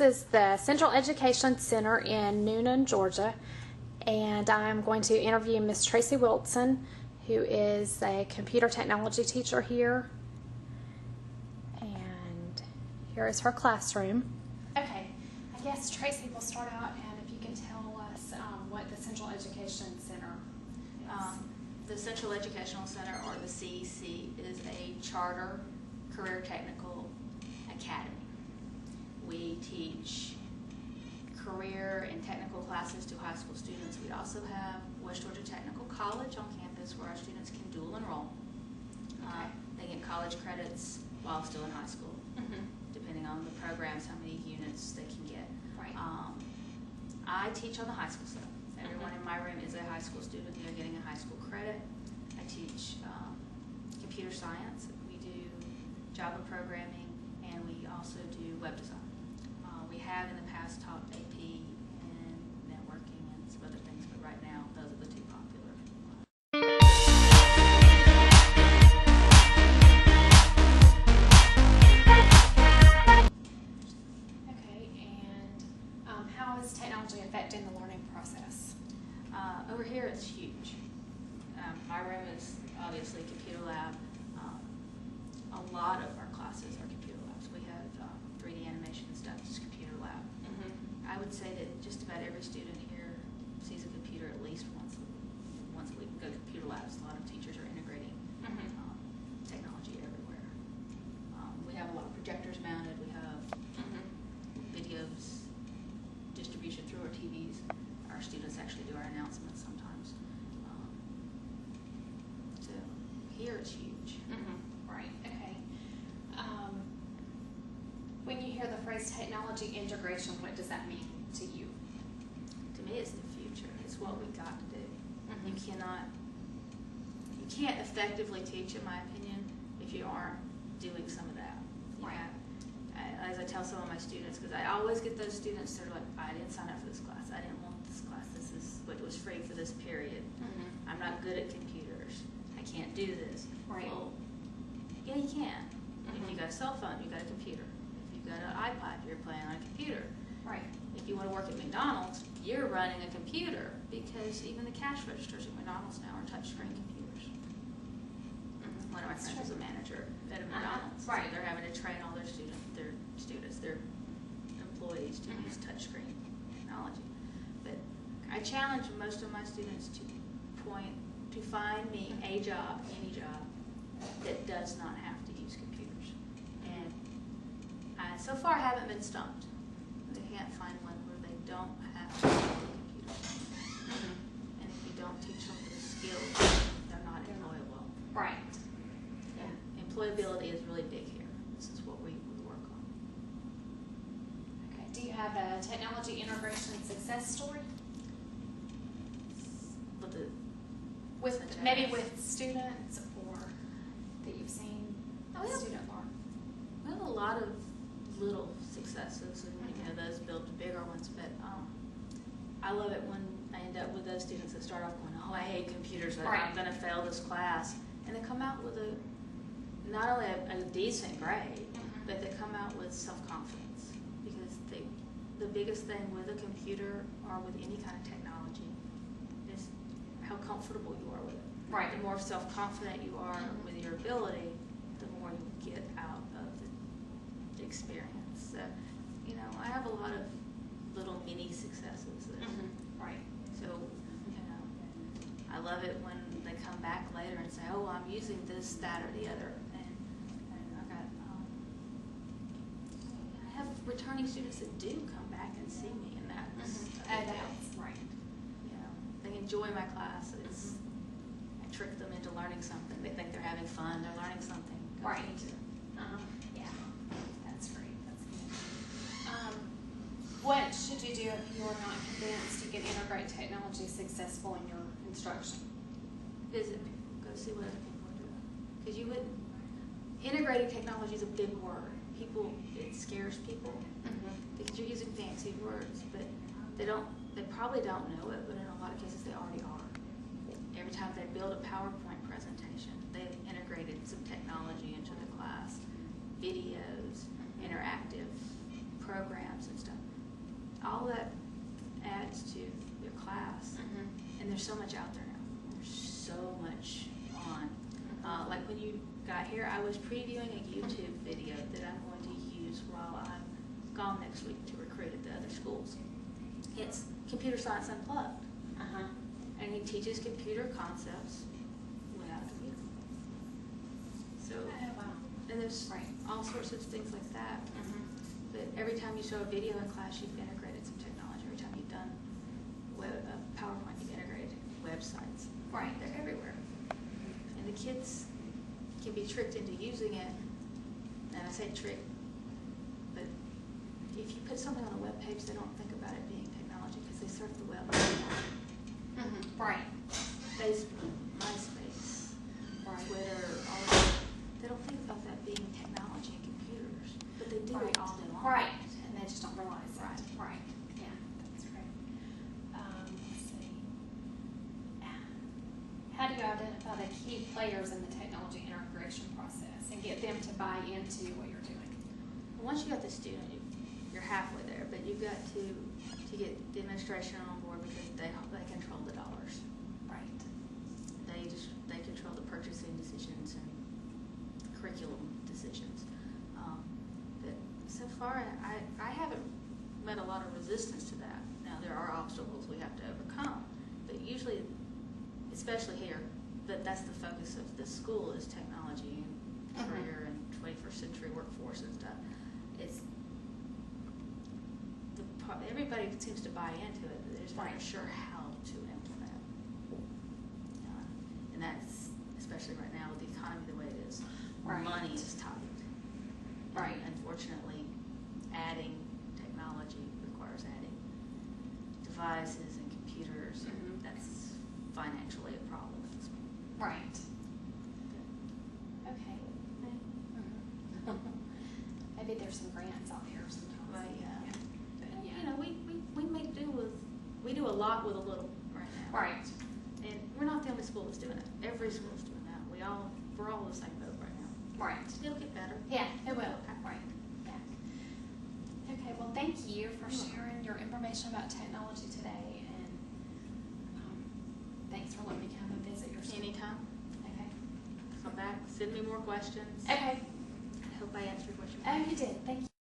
is the Central Education Center in Noonan, Georgia, and I'm going to interview Miss Tracy Wilson, who is a computer technology teacher here. And here is her classroom. Okay, I guess Tracy will start out, and if you can tell us what the Central Education Center is. The Central Educational Center, or the CEC, is a charter career technical academy. We teach career and technical classes to high school students. We also have West Georgia Technical College on campus where our students can dual enroll. They get college credits while still in high school, depending on the programs, how many units they can get. Right. I teach on the high school side. Everyone in my room is a high school student. They're getting a high school credit. I teach computer science. We do Java programming, and we also do web design. We have in the past taught AP and networking and some other things, but right now those are the two popular. Okay, and how is technology affecting the learning process? Over here it's huge. My room is obviously computer lab. A lot of our classes are computer labs. We have 3D animation and stuff, just computer lab. I would say that just about every student here sees a computer at least once a week. We go to computer labs. A lot of teachers are integrating technology everywhere. We have a lot of projectors mounted. We have videos distribution through our TVs. Our students actually do our announcements sometimes. So here it's huge. Right, okay. When you hear the phrase technology integration, what does that mean to you? To me, it's the future. It's what we got to do. You can't effectively teach, in my opinion, if you aren't doing some of that. Right. As I tell some of my students, because I always get those students that are like, I didn't sign up for this class. I didn't want this class. This is what was free for this period. I'm not good at computers. I can't do this. Right. Well, yeah, you can. If you got a cell phone, you got a computer. If you've got an iPod, you're playing on a computer. Right. If you want to work at McDonald's, you're running a computer, because even the cash registers at McDonald's now are touchscreen computers. One of my friends is a manager at a McDonald's. Right. So they're having to train all their employees to use touchscreen technology. But I challenge most of my students to find me a job, any job, that does not have to use computers. And I so far haven't been stumped. They can't find one where they don't have to use computers. And if you don't teach them the skills, they're not employable. Right. Yeah. Employability is really big here. This is what we work on. Okay. Do you have a technology integration success story? Maybe with students, or that you've seen a student learn? We have a lot of little successes, and those build to bigger ones. But I love it when I end up with those students that start off going, "Oh, I hate computers. I'm going to fail this class," and they come out with not only a decent grade, but they come out with self-confidence, because the biggest thing with a computer or with any kind of technology is how comfortable you are with it. Right. The more self-confident you are with your ability, the more you get out of the experience. So, I have a lot of little mini successes. Right. So, I love it when they come back later and say, "Oh, I'm using this, that, or the other." And I have returning students that do come back and see me in that. That's right. They enjoy my classes. I trick them into learning something. They think they're having fun. They're learning something. Right. Yeah. That's great. That's good. What should you do if you're not convinced you can integrate technology successful in your instruction? Visit people. Go see what other people are doing. Because you wouldn't. Integrating technology is a big word. It scares people because you're using fancy words, but they probably don't know it, but in a lot of cases they already are. Every time they build a PowerPoint presentation, they've integrated some technology into the class. Videos, interactive programs and stuff. All that adds to your class. And there's so much out there now. There's so much on. Like when you got here, I was previewing a YouTube video that I'm going to use while I'm gone next week to recruit at the other schools. It's Computer Science Unplugged. And he teaches computer concepts without a computer. So, and there's all sorts of things like that. But every time you show a video in class, you've integrated some technology. Every time you've done PowerPoint, you've integrated websites. They're everywhere. And the kids can be tricked into using it. And I say trick, but if you put something on a web page, they don't think about it being technology because they surf the web. Facebook, MySpace, Twitter, all that. They don't think about that being technology and computers, but they do it all day long. And they just don't realize it. Yeah, that's great. Let's see. How do you identify the key players in the technology integration process and get them to buy into what you're doing? Once you got the student, you're halfway there, but you've got to get the administration on board because they control the dollars. They control the purchasing decisions and curriculum decisions. But so far, I haven't met a lot of resistance to that. Now there are obstacles we have to overcome, but usually, especially here, that's the focus of the school is technology and career and 21st century workforce and stuff. Everybody seems to buy into it, but they're just not sure how to implement it. And that's, especially right now with the economy the way it is, money is tight. And unfortunately, adding technology requires adding devices and computers, and that's financially a problem at this point. Okay. Maybe there's some grants out there sometimes. You know, we make do with, we do a lot with a little right now. And we're not the only school that's doing it. Every school's doing that. We're all in the same boat right now. It'll get better. Yeah, it will. Yeah. Okay, well, thank you for sharing your information about technology today, and thanks for letting me come and visit your school. Anytime. Okay. Come back, send me more questions. Okay. I hope I answered your question. Oh, you did. Thank you.